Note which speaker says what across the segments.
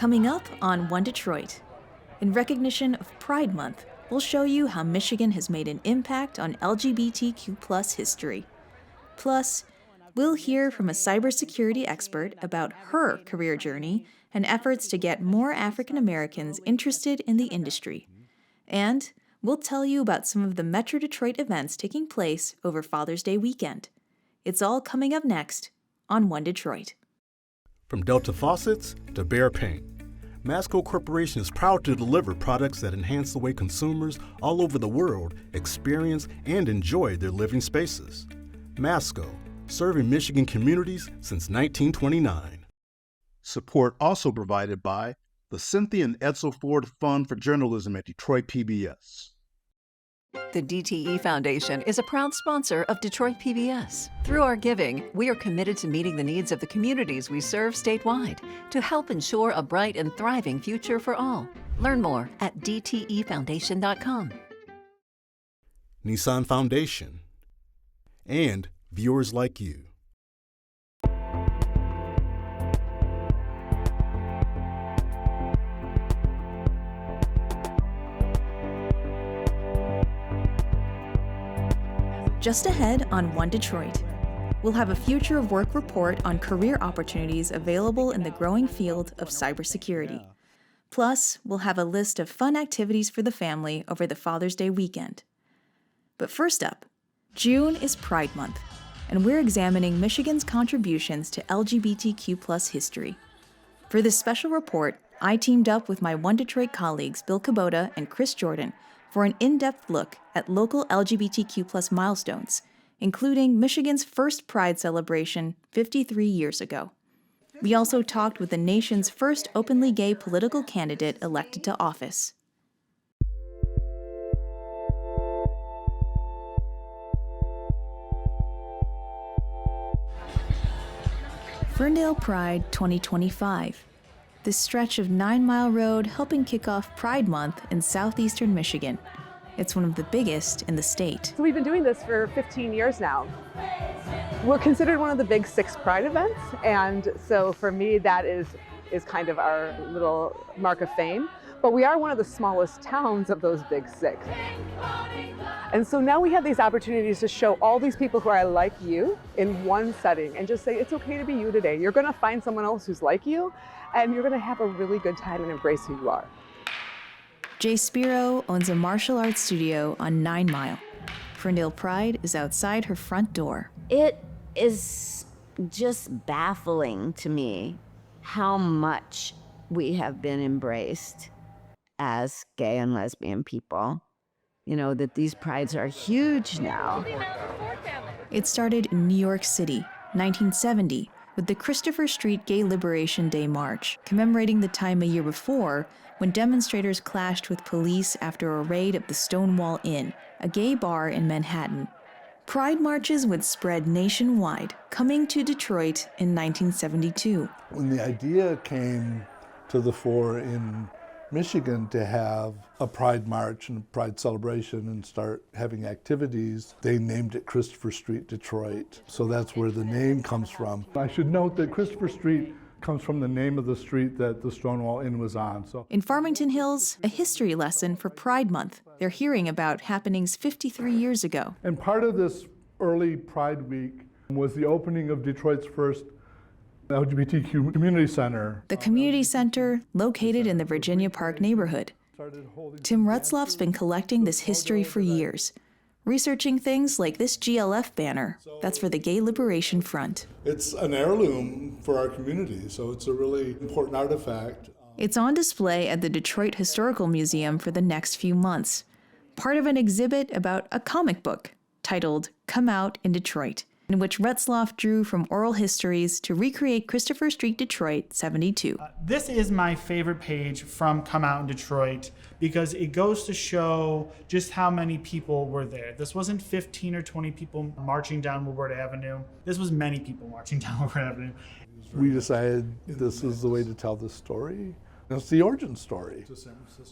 Speaker 1: Coming up on One Detroit. In recognition of Pride Month, we'll show you how Michigan has made an impact on LGBTQ+ history. Plus, we'll hear from a cybersecurity expert about her career journey and efforts to get more African Americans interested in the industry. And we'll tell you about some of the Metro Detroit events taking place over Father's Day weekend. It's all coming up next on One Detroit.
Speaker 2: From Delta faucets to Behr paint, Masco Corporation is proud to deliver products that enhance the way consumers all over the world experience and enjoy their living spaces. Masco, serving Michigan communities since 1929.
Speaker 3: Support also provided by the Cynthia and Edsel Ford Fund for Journalism at Detroit PBS.
Speaker 4: The DTE Foundation is a proud sponsor of Detroit PBS. Through our giving, we are committed to meeting the needs of the communities we serve statewide to help ensure a bright and thriving future for all. Learn more at dtefoundation.com.
Speaker 2: Nissan Foundation, and viewers like you.
Speaker 1: Just ahead on One Detroit, we'll have a Future of Work report on career opportunities available in the growing field of cybersecurity. Plus, we'll have a list of fun activities for the family over the Father's Day weekend. But first up, June is Pride Month, and we're examining Michigan's contributions to LGBTQ+ history. For this special report, I teamed up with my One Detroit colleagues Bill Kubota and Chris Jordan for an in-depth look at local LGBTQ+ milestones, including Michigan's first Pride celebration 53 years ago. We also talked with the nation's first openly gay political candidate elected to office. Ferndale Pride 2025. This stretch of 9 Mile Road helping kick off Pride Month in southeastern Michigan. It's one of the biggest in the state.
Speaker 5: So we've been doing this for 15 years now. We're considered one of the big 6 Pride events, and so for me that is kind of our little mark of fame. But we are one of the smallest towns of those big 6. And so now we have these opportunities to show all these people who are like you in one setting and just say, it's okay to be you today. You're gonna find someone else who's like you, and you're gonna have a really good time and embrace who you are.
Speaker 1: Jay Spiro owns a martial arts studio on 9 Mile. Ferndale Pride is outside her front door.
Speaker 6: It is just baffling to me how much we have been embraced as gay and lesbian people. You know, that these prides are huge now.
Speaker 1: It started in New York City, 1970, with the Christopher Street Gay Liberation Day March, commemorating the time a year before when demonstrators clashed with police after a raid of the Stonewall Inn, a gay bar in Manhattan. Pride marches would spread nationwide, coming to Detroit in 1972.
Speaker 7: When the idea came to the fore in Michigan to have a Pride March and a Pride celebration and start having activities, they named it Christopher Street Detroit. So that's where the name comes from. I should note that Christopher Street comes from the name of the street that the Stonewall Inn was on.
Speaker 1: In Farmington Hills, a history lesson for Pride Month. They're hearing about happenings 53 years ago.
Speaker 7: And part of this early Pride Week was the opening of Detroit's first LGBTQ community center.
Speaker 1: The community center, located in the Virginia Park neighborhood. Tim Retzloff's been collecting this history for years, researching things like this GLF banner that's for the Gay Liberation Front.
Speaker 7: It's an heirloom for our community, so it's a really important artifact.
Speaker 1: It's on display at the Detroit Historical Museum for the next few months, part of an exhibit about a comic book titled Come Out in Detroit, in which Retzloff drew from oral histories to recreate Christopher Street Detroit 72.
Speaker 8: This is my favorite page from Come Out in Detroit because it goes to show just how many people were there. This wasn't 15 or 20 people marching down Woodward Avenue. This was many people marching down Woodward Avenue.
Speaker 7: We decided this is the way to tell this story. It's the origin story.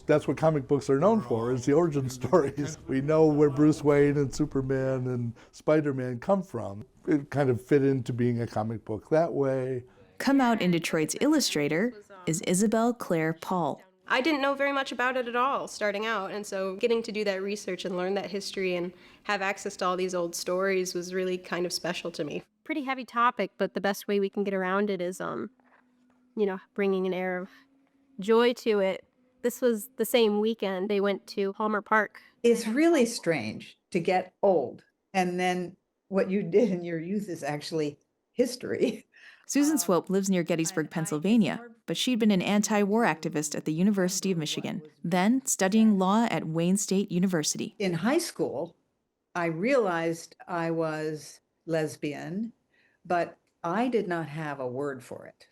Speaker 7: That's what comic books are known for, is the origin stories. We know where Bruce Wayne and Superman and Spider-Man come from. It kind of fit into being a comic book that way.
Speaker 1: Come Out in Detroit's illustrator, is Isabel Claire Paul.
Speaker 9: I didn't know very much about it at all starting out, and so getting to do that research and learn that history and have access to all these old stories was really kind of special to me.
Speaker 10: Pretty heavy topic, but the best way we can get around it is, bringing an air of joy to it. This was the same weekend they went to Palmer Park.
Speaker 11: It's really strange to get old, and then what you did in your youth is actually history.
Speaker 1: Susan Swope lives near Gettysburg, Pennsylvania, but she'd been an anti-war activist at the University of Michigan, then studying law at Wayne State University.
Speaker 11: In high school, I realized I was lesbian, but I did not have a word for it.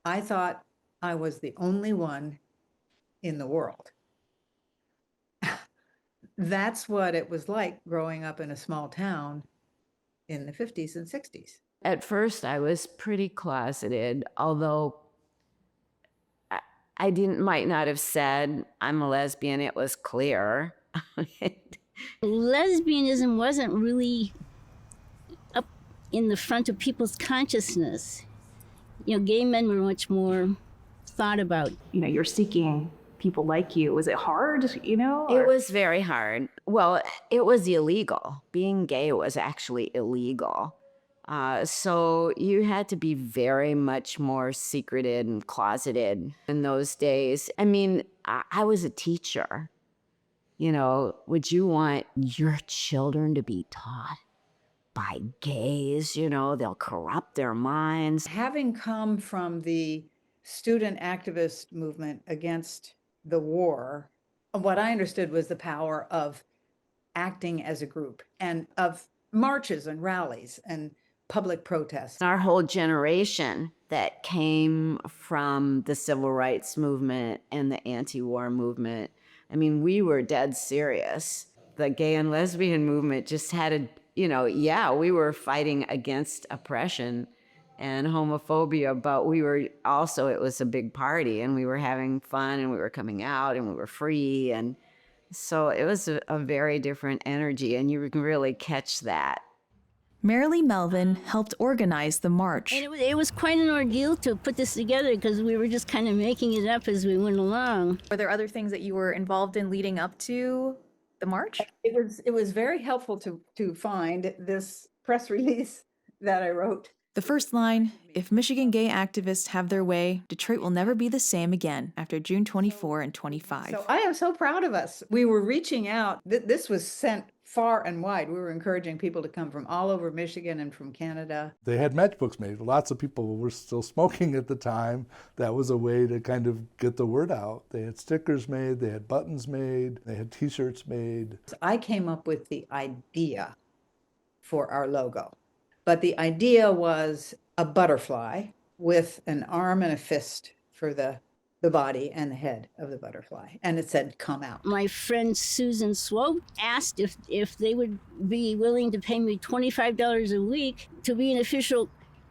Speaker 11: I thought I was the only one in the world. That's what it was like growing up in a small town in the 50s and 60s.
Speaker 6: At first, I was pretty closeted, although I might not have said I'm a lesbian. It was clear.
Speaker 12: Lesbianism wasn't really up in the front of people's consciousness. Gay men were much more thought about.
Speaker 13: You're seeking people like you. Was it hard,
Speaker 6: It was very hard. Well, it was illegal. Being gay was actually illegal. So you had to be very much more secreted and closeted in those days. I mean, I was a teacher. Would you want your children to be taught by gays? They'll corrupt their minds.
Speaker 11: Having come from the student activist movement against the war, what I understood was the power of acting as a group and of marches and rallies and public protests.
Speaker 6: Our whole generation that came from the civil rights movement and the anti-war movement, I mean, we were dead serious. The gay and lesbian movement just had we were fighting against oppression and homophobia, but we were also, it was a big party and we were having fun and we were coming out and we were free. And so it was a very different energy, and you can really catch that.
Speaker 1: Marilee Melvin helped organize the march.
Speaker 12: And it was quite an ordeal to put this together because we were just kind of making it up as we went along.
Speaker 1: Were there other things that you were involved in leading up to the march?
Speaker 11: It was very helpful to find this press release that I wrote.
Speaker 1: The first line, if Michigan gay activists have their way, Detroit will never be the same again after June 24 and 25.
Speaker 11: So I am so proud of us. We were reaching out. This was sent far and wide. We were encouraging people to come from all over Michigan and from Canada.
Speaker 7: They had matchbooks made. Lots of people were still smoking at the time. That was a way to kind of get the word out. They had stickers made, they had buttons made, they had t-shirts made.
Speaker 11: I came up with the idea for our logo. But the idea was a butterfly with an arm and a fist for the body and the head of the butterfly. And it said, come out.
Speaker 12: My friend Susan Swope asked if they would be willing to pay me $25 a week to be an official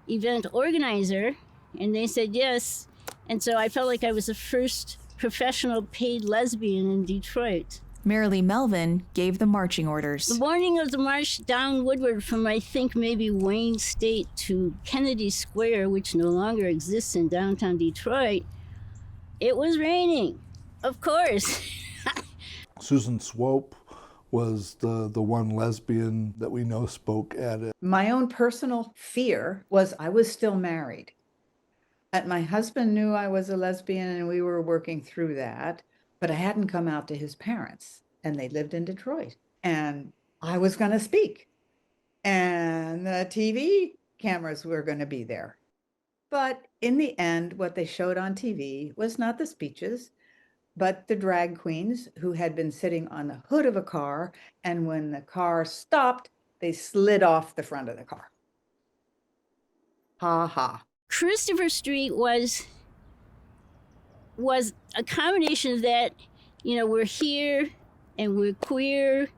Speaker 12: event organizer. And they said yes. And so I felt like I was the first professional paid lesbian in Detroit.
Speaker 1: Marilee Melvin gave the marching orders.
Speaker 12: The morning of the march down Woodward from, I think, maybe Wayne State to Kennedy Square, which no longer exists in downtown Detroit, it was raining, of course.
Speaker 7: Susan Swope was the one lesbian that we know spoke at it.
Speaker 11: My own personal fear was I was still married. And my husband knew I was a lesbian and we were working through that. But I hadn't come out to his parents, and they lived in Detroit. And I was going to speak, and the TV cameras were going to be there. But in the end, what they showed on TV was not the speeches, but the drag queens who had been sitting on the hood of a car, and when the car stopped, they slid off the front of the car. Ha ha.
Speaker 12: Christopher Street was a combination of that, we're here and we're queer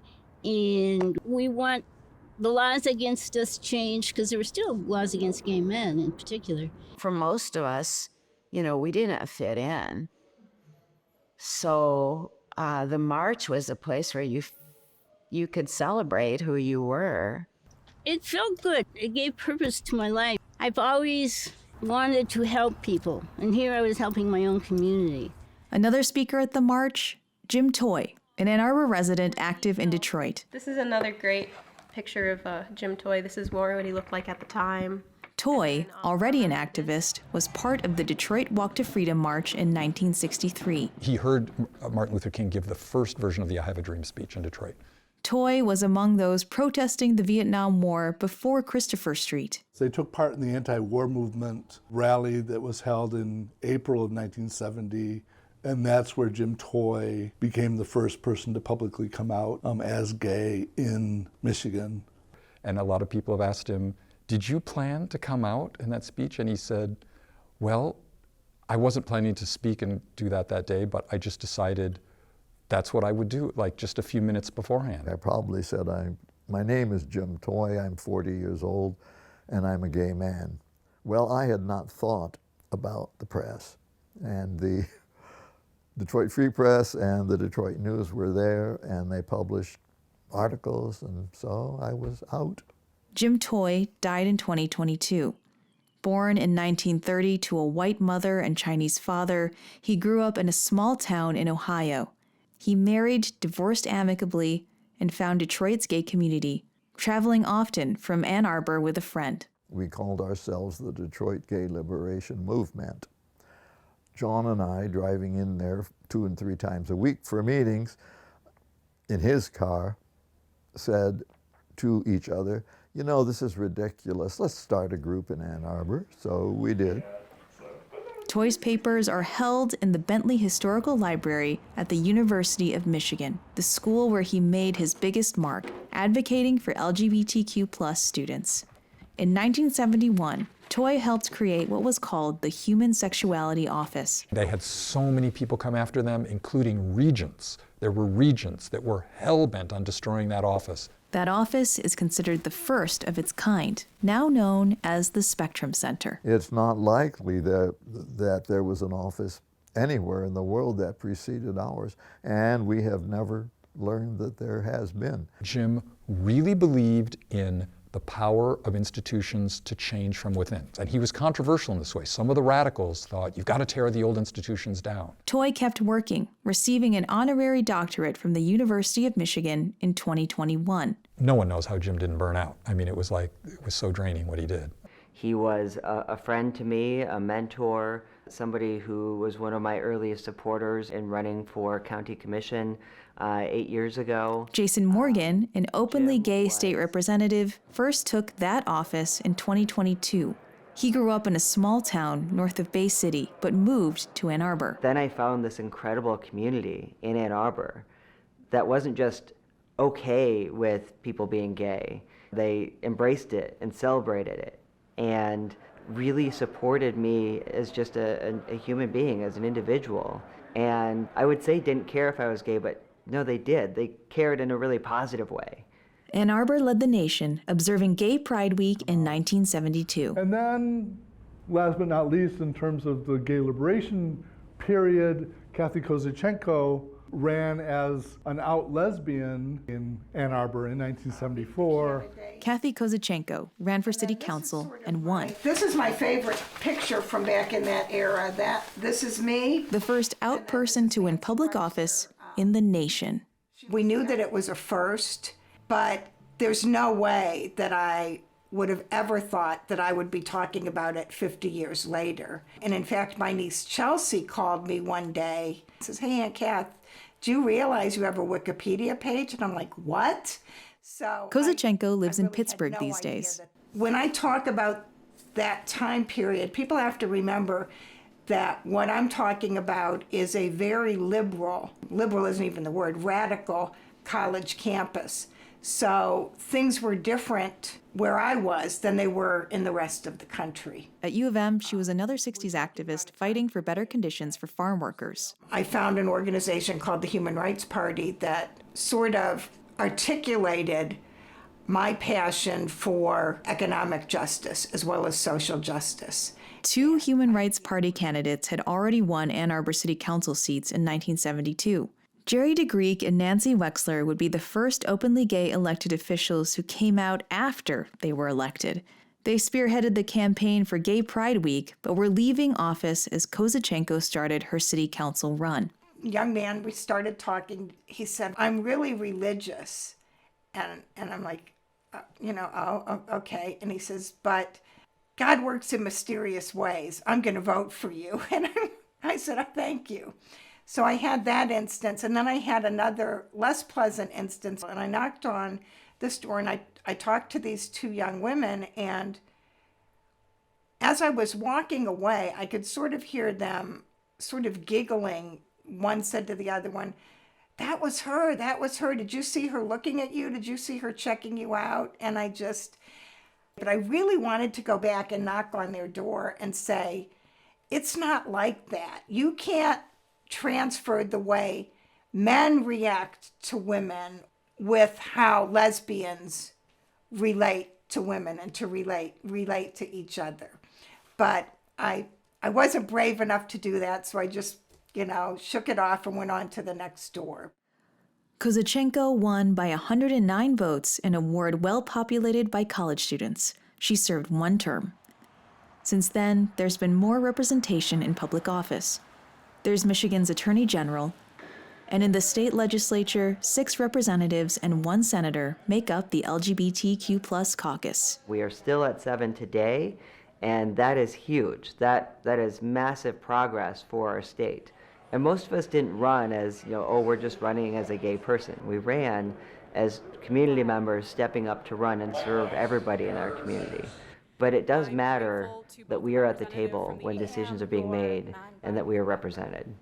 Speaker 12: and we want the laws against us changed, because there were still laws against gay men in particular.
Speaker 6: For most of us, we didn't fit in. So the march was a place where you could celebrate who you were.
Speaker 12: It felt good. It gave purpose to my life. I've always wanted to help people. And here I was helping my own community.
Speaker 1: Another speaker at the march, Jim Toy, an Ann Arbor resident active in Detroit.
Speaker 9: This is another great picture of Jim Toy. This is more what he looked like at the time.
Speaker 1: Toy, already an activist, was part of the Detroit Walk to Freedom March in 1963.
Speaker 14: He heard Martin Luther King give the first version of the I Have a Dream speech in Detroit.
Speaker 1: Toy was among those protesting the Vietnam War before Christopher Street.
Speaker 7: They took part in the anti-war movement rally that was held in April of 1970, and that's where Jim Toy became the first person to publicly come out as gay in Michigan.
Speaker 14: And a lot of people have asked him, did you plan to come out in that speech? And he said, well, I wasn't planning to speak and do that day, but I just decided that's what I would do, like just a few minutes beforehand.
Speaker 15: I probably said, my name is Jim Toy, I'm 40 years old, and I'm a gay man. Well, I had not thought about the press, and the Detroit Free Press and the Detroit News were there, and they published articles, and so I was out.
Speaker 1: Jim Toy died in 2022. Born in 1930 to a white mother and Chinese father, he grew up in a small town in Ohio. He married, divorced amicably, and found Detroit's gay community, traveling often from Ann Arbor with a friend.
Speaker 15: We called ourselves the Detroit Gay Liberation Movement. John and I, driving in there 2 and 3 times a week for meetings, in his car, said to each other, you know, this is ridiculous. Let's start a group in Ann Arbor. So we did.
Speaker 1: Toy's papers are held in the Bentley Historical Library at the University of Michigan, the school where he made his biggest mark, advocating for LGBTQ+ students. In 1971, Toy helped create what was called the Human Sexuality Office.
Speaker 14: They had so many people come after them, including regents. There were regents that were hell-bent on destroying that office.
Speaker 1: That office is considered the first of its kind, now known as the Spectrum Center.
Speaker 15: It's not likely that there was an office anywhere in the world that preceded ours, and we have never learned that there has been.
Speaker 14: Jim really believed in the power of institutions to change from within. And he was controversial in this way. Some of the radicals thought, you've got to tear the old institutions down.
Speaker 1: Toy kept working, receiving an honorary doctorate from the University of Michigan in 2021.
Speaker 14: No one knows how Jim didn't burn out. I mean, it was so draining what he did.
Speaker 16: He was a friend to me, a mentor, somebody who was one of my earliest supporters in running for county commission 8 years ago.
Speaker 1: Jason Morgan, an openly gay state representative, first took that office in 2022. He grew up in a small town north of Bay City, but moved to Ann Arbor.
Speaker 16: Then I found this incredible community in Ann Arbor that wasn't just okay with people being gay. They embraced it and celebrated it and really supported me as just a human being, as an individual. And I would say didn't care if I was gay, but no, they did. They cared in a really positive way.
Speaker 1: Ann Arbor led the nation, observing Gay Pride Week in 1972.
Speaker 7: And then, last but not least, in terms of the gay liberation period, Kathy Kozachenko ran as an out lesbian in Ann Arbor in 1974.
Speaker 1: Kathy Kozachenko ran for city council and won.
Speaker 17: This is my favorite picture from back in that era. This is me.
Speaker 1: The first out person to win public office in the nation.
Speaker 17: We knew that it was a first, but there's no way that I would have ever thought that I would be talking about it 50 years later. And in fact, my niece Chelsea called me one day and says, hey, Aunt Kath, do you realize you have a Wikipedia page? And I'm like, what? So
Speaker 1: Kozachenko lives in Pittsburgh these days.
Speaker 17: When I talk about that time period, people have to remember that what I'm talking about is a very liberal isn't even the word, radical college campus. So things were different where I was than they were in the rest of the country.
Speaker 1: At U of M, she was another 60s activist fighting for better conditions for farm workers.
Speaker 17: I found an organization called the Human Rights Party that sort of articulated my passion for economic justice as well as social justice.
Speaker 1: 2 Human Rights Party candidates had already won Ann Arbor City Council seats in 1972. Jerry DeGreek and Nancy Wexler would be the first openly gay elected officials who came out after they were elected. They spearheaded the campaign for Gay Pride Week, but were leaving office as Kozachenko started her city council run.
Speaker 17: Young man, we started talking. He said, I'm really religious. And I'm like, okay. And he says, but God works in mysterious ways. I'm going to vote for you. And I said, oh, thank you. So I had that instance. And then I had another less pleasant instance. And I knocked on this door and I talked to these two young women. And as I was walking away, I could sort of hear them sort of giggling. One said to the other one, that was her. Did you see her looking at you? Did you see her checking you out? And but I really wanted to go back and knock on their door and say, it's not like that. You can't transfer the way men react to women with how lesbians relate to women and to relate to each other. But I wasn't brave enough to do that, so I just, shook it off and went on to the next door.
Speaker 1: Kozachenko won by 109 votes in a ward well populated by college students. She served one term. Since then, there's been more representation in public office. There's Michigan's Attorney General, and in the state legislature, 6 representatives and 1 senator make up the LGBTQ+ caucus.
Speaker 16: We are still at 7 today, and that is huge. That is massive progress for our state. And most of us didn't run as, we're just running as a gay person. We ran as community members stepping up to run and serve everybody in our community. But it does matter that we are at the table when decisions are being made and that we are represented.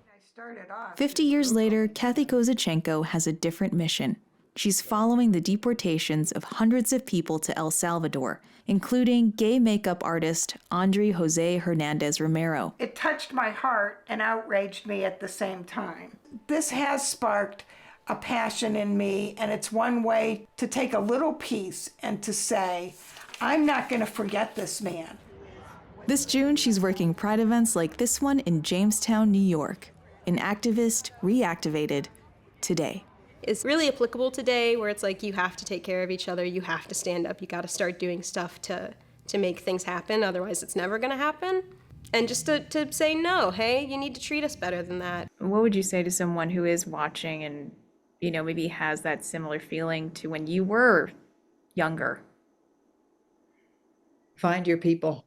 Speaker 1: 50 years later, Kathy Kozachenko has a different mission. She's following the deportations of hundreds of people to El Salvador, including gay makeup artist Andre Jose Hernandez Romero.
Speaker 17: It touched my heart and outraged me at the same time. This has sparked a passion in me, and it's one way to take a little piece and to say, I'm not going to forget this man.
Speaker 1: This June, she's working Pride events like this one in Jamestown, New York. An activist reactivated today.
Speaker 9: Is really applicable today, where it's like you have to take care of each other, you have to stand up, you got to start doing stuff to make things happen, otherwise it's never going to happen. And just to say no, hey, you need to treat us better than that.
Speaker 13: What would you say to someone who is watching and, maybe has that similar feeling to when you were younger?
Speaker 11: Find your people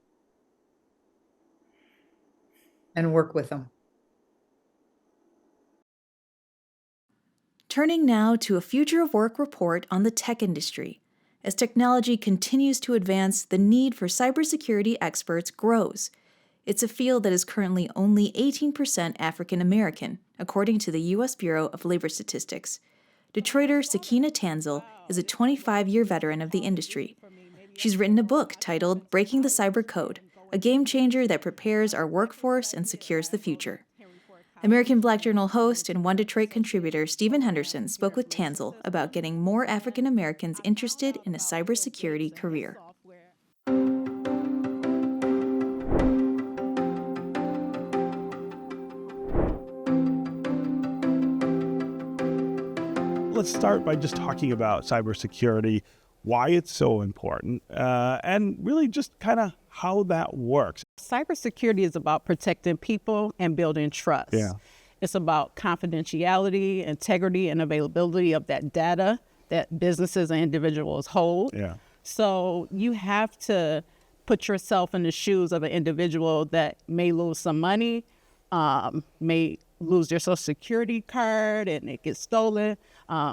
Speaker 11: and work with them.
Speaker 1: Turning now to a Future of Work report on the tech industry. As technology continues to advance, the need for cybersecurity experts grows. It's a field that is currently only 18% African American, according to the U.S. Bureau of Labor Statistics. Detroiter Sakina Tanzel is a 25-year veteran of the industry. She's written a book titled Breaking the Cyber Code, a game changer that prepares our workforce and secures the future. American Black Journal host and One Detroit contributor Stephen Henderson spoke with Tanzel about getting more African Americans interested in a cybersecurity career.
Speaker 18: Let's start by just talking about cybersecurity, why it's so important, and really just kind of how that works.
Speaker 19: Cybersecurity is about protecting people and building trust.
Speaker 18: Yeah.
Speaker 19: It's about confidentiality, integrity, and availability of that data that businesses and individuals hold.
Speaker 18: Yeah.
Speaker 19: So you have to put yourself in the shoes of an individual that may lose some money, may lose their social security card and it gets stolen.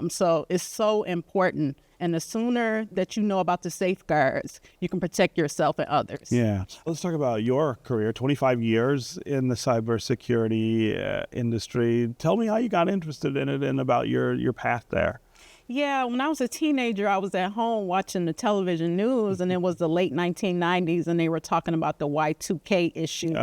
Speaker 19: So it's so important. And the sooner that you know about the safeguards, you can protect yourself and others.
Speaker 18: Yeah. Let's talk about your career, 25 years in the cybersecurity industry. Tell me how you got interested in it and about your path there.
Speaker 19: Yeah, when I was a teenager, I was at home watching the television news, and it was the late 1990s, and they were talking about the Y2K issue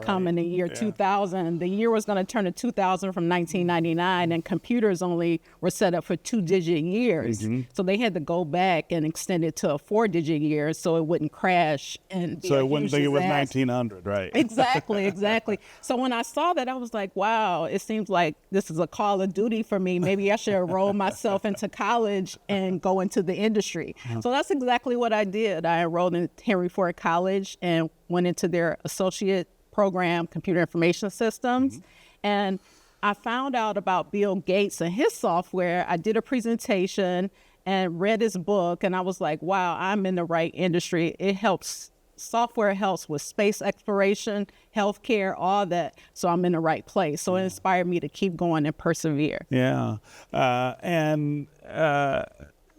Speaker 19: coming in year 2000. The year was going to turn to 2000 from 1999, and computers only were set up for 2-digit years. Mm-hmm. So they had to go back and extend it to a 4-digit year so it wouldn't crash. And
Speaker 18: so it wouldn't think it was 1900, right?
Speaker 19: Exactly. So when I saw that, I was like, wow, it seems like this is a call of duty for me. Maybe I should enroll myself into to college and go into the industry. So that's exactly what I did. I enrolled in Henry Ford College and went into their associate program, Computer Information Systems. And I found out about Bill Gates and his software. I did a presentation and read his book, and I was like, wow, I'm in the right industry. It helps. Software helps with space exploration, healthcare, all that. So I'm in the right place. So it inspired me to keep going and persevere.
Speaker 18: Yeah. And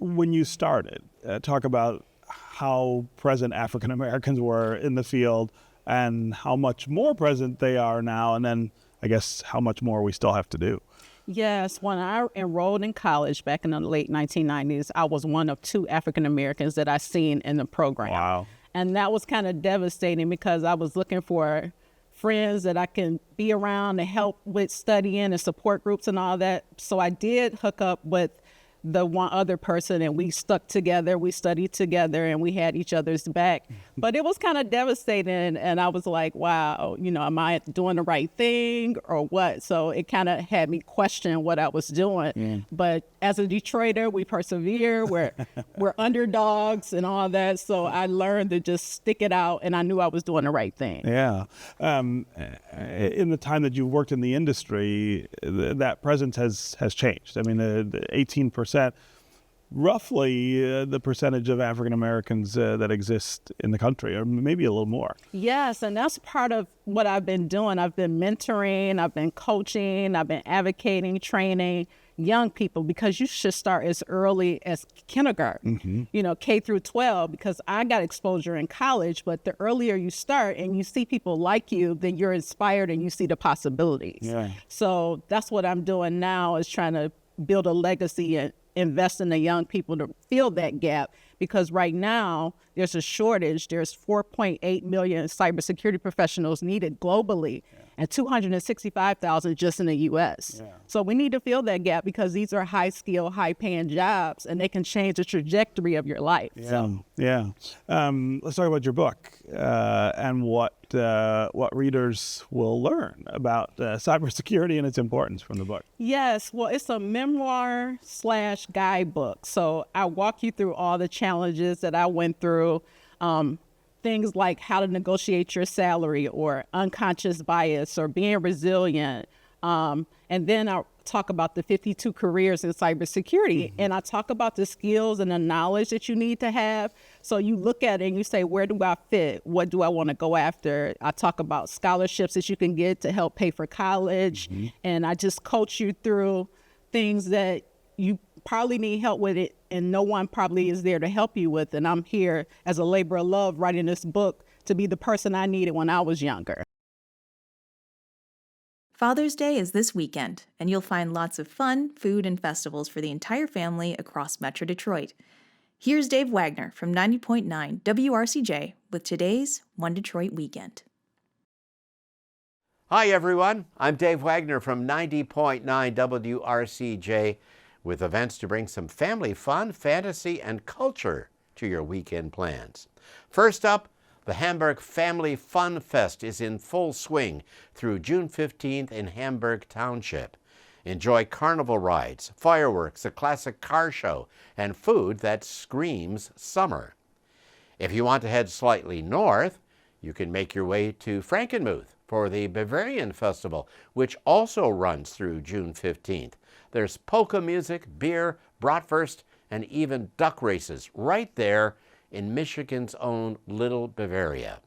Speaker 18: when you started, talk about how present African Americans were in the field and how much more present they are now. And then I guess how much more we still have to do.
Speaker 19: Yes, when I enrolled in college back in the late 1990s, I was one of 2 African Americans that I seen in the program.
Speaker 18: Wow.
Speaker 19: And that was kind of devastating because I was looking for friends that I can be around to help with studying and support groups and all that. So I did hook up with the one other person, and we stuck together, we studied together, and we had each other's back. But it was kind of devastating, and I was like, wow, you know, am I doing the right thing or what? So it kind of had me question what I was doing. But as a Detroiter, we persevere, we're underdogs and all that. So I learned to just stick it out, and I knew I was doing the right thing.
Speaker 18: Yeah. In the time that you've worked in the industry, that presence has changed. I mean, the 18%, roughly the percentage of African Americans that exist in the country, or maybe a little more.
Speaker 19: Yes, and that's part of what I've been doing. I've been mentoring, I've been coaching, I've been advocating, training young people, because you should start as early as kindergarten, you know, K through 12, because I got exposure in college, but the earlier you start and you see people like you, then you're inspired and you see the possibilities.
Speaker 18: Yeah.
Speaker 19: So that's what I'm doing now, is trying to build a legacy and invest in the young people to fill that gap, because right now there's a shortage. There's 4.8 million cybersecurity professionals needed globally, and 265,000 just in the U.S. So we need to fill that gap, because these are high skill, high paying jobs, and they can change the trajectory of your life.
Speaker 18: Let's talk about your book and what readers will learn about cybersecurity and its importance from the book.
Speaker 19: Yes, well, it's a memoir/guidebook. So I walk you through all the challenges that I went through, things like how to negotiate your salary, or unconscious bias, or being resilient. And then I'll talk about the 52 careers in cybersecurity. And I talk about the skills and the knowledge that you need to have. So you look at it and you say, where do I fit? What do I want to go after? I talk about scholarships that you can get to help pay for college. And I just coach you through things that you probably need help with it, and no one probably is there to help you with. And I'm here as a labor of love writing this book to be the person I needed when I was younger.
Speaker 1: Father's Day is this weekend, and you'll find lots of fun, food, and festivals for the entire family across Metro Detroit. Here's Dave Wagner from 90.9 WRCJ with today's One Detroit Weekend.
Speaker 20: Hi, everyone. I'm Dave Wagner from 90.9 WRCJ with events to bring some family fun, fantasy, and culture to your weekend plans. First up, the Hamburg Family Fun Fest is in full swing through June 15th in Hamburg Township. Enjoy carnival rides, fireworks, a classic car show, and food that screams summer. If you want to head slightly north, you can make your way to Frankenmuth for the Bavarian Festival, which also runs through June 15th. There's polka music, beer, bratwurst, and even duck races right there in Michigan's own Little Bavaria.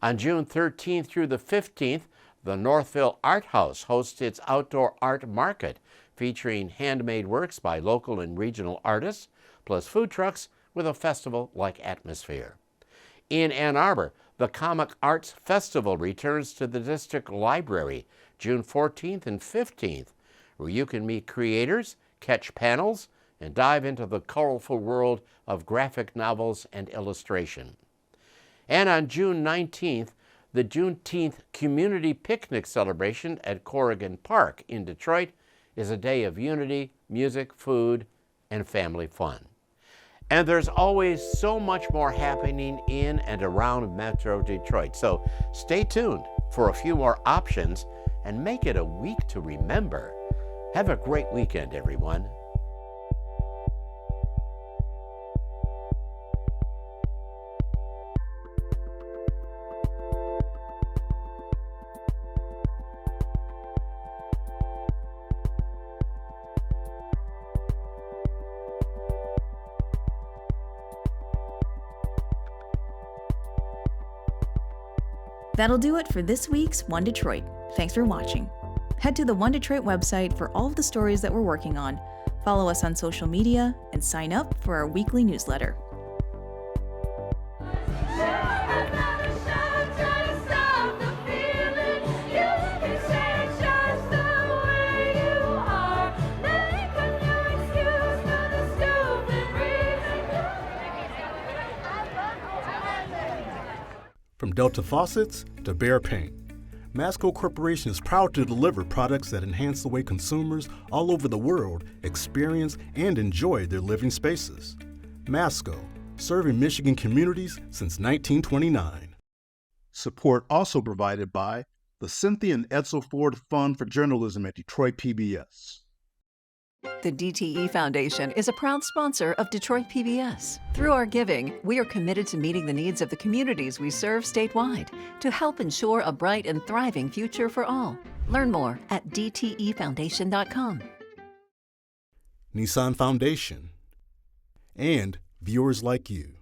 Speaker 20: On June 13th through the 15th, the Northville Art House hosts its outdoor art market, featuring handmade works by local and regional artists, plus food trucks with a festival-like atmosphere. In Ann Arbor, the Comic Arts Festival returns to the District Library June 14th and 15th, where you can meet creators, catch panels, and dive into the colorful world of graphic novels and illustration. And on June 19th, the Juneteenth Community Picnic Celebration at Corrigan Park in Detroit is a day of unity, music, food, and family fun. And there's always so much more happening in and around Metro Detroit. So stay tuned for a few more options and make it a week to remember. Have a great weekend, everyone.
Speaker 1: That'll do it for this week's One Detroit. Thanks for watching. Head to the One Detroit website for all of the stories that we're working on. Follow us on social media and sign up for our weekly newsletter.
Speaker 2: From Delta faucets to Behr paint, Masco Corporation is proud to deliver products that enhance the way consumers all over the world experience and enjoy their living spaces. Masco, serving Michigan communities since 1929.
Speaker 3: Support also provided by the Cynthia and Edsel Ford Fund for Journalism at Detroit PBS.
Speaker 4: The DTE Foundation is a proud sponsor of Detroit PBS. Through our giving, we are committed to meeting the needs of the communities we serve statewide to help ensure a bright and thriving future for all. Learn more at dtefoundation.com.
Speaker 2: Nissan Foundation, and viewers like you.